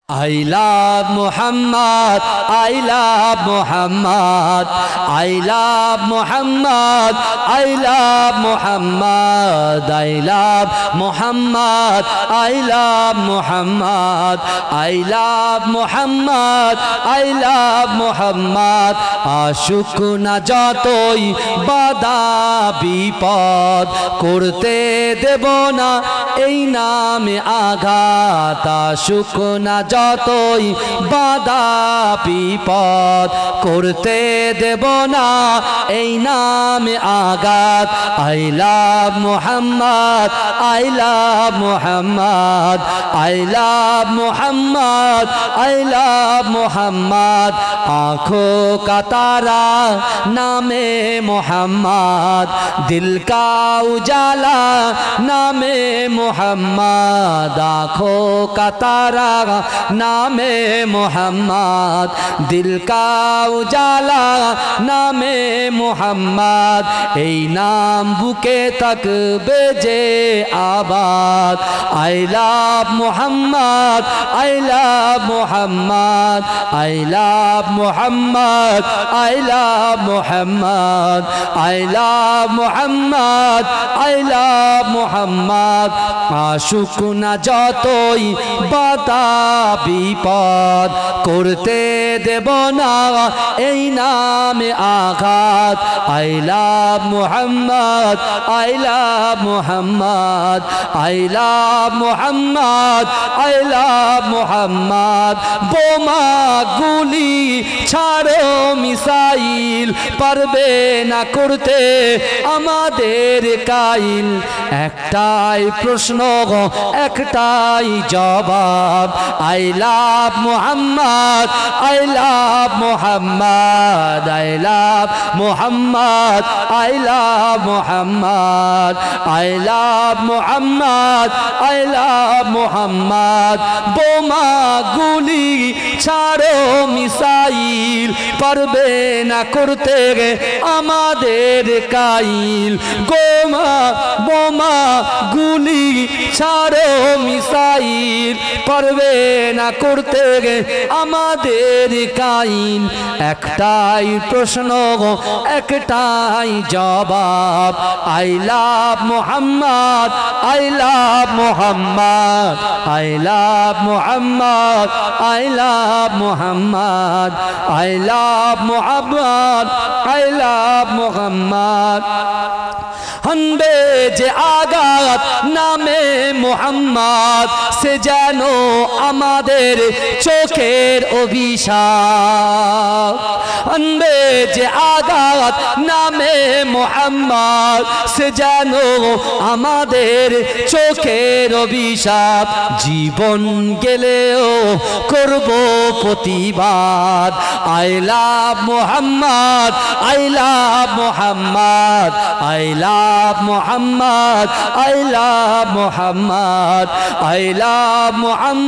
I love Muhammad, I love Muhammad, I love Muhammad, I love Muhammad, I love Muhammad, I love Muhammad, I love Muhammad, I love Muhammad. আশুক না যতই বাধা বিপদ করতে দেব না এই নামে আঘাত। আশুক না যতই বাধা বিপদ করতে দেব না এই নামে আঘাত। I love Muhammad, I love Muhammad, I love Muhammad, I love Muhammad. आँखों का तारा नामे मोहम्मद, दिल का उजाला नामे मोहम्मद। आँखों का तारा नामे मोहम्मद, दिल का उजाला नामे मोहम्मद। এই নাম বুকে থাকবে যে আবাদ। I love Muhammad, I love Muhammad, I love Muhammad, I love Muhammad, I love Muhammad, I love Muhammad. আশুক না যতই বাধা বিপদ করতে দেব না এই নামে আঘাত। I love Muhammad, I love Muhammad, I love Muhammad, I love Muhammad. বোমা গুলি ছাড়ো মিসাইল পারবে না করতে আমাদের কাইল। একটাই প্রশ্ন একটাই জবাব। I love Muhammad, I love Muhammad, I love Muhammad, I love Muhammad, I love Muhammad, I love Muhammad. বোমা গুলি ছাড়ো মিসাইল পারবে না করতে আমাদের কাইল। বোমা গুলি ছাড়ো মিসাইল পারবে না করতে আমাদের কাইল। একটাই প্রশ্ন একটাই জবাব। I love Muhammad, I love Muhammad, I love Muhammad, I love Muhammad, I love Muhammad, I love Muhammad. হনবে যে আঘাত নামে মোহাম্মদ সে যেন আমাদের চোখের অভিশাপ। হনবে যে আঘাত নামে মোহাম্মদ সে যেন আমাদের চোখের অভিশাপ। জীবন গেলেও করব প্রতিবাদ। I love Muhammad, I love Muhammad, I love Muhammad, I love Muhammad, I love Muhammad.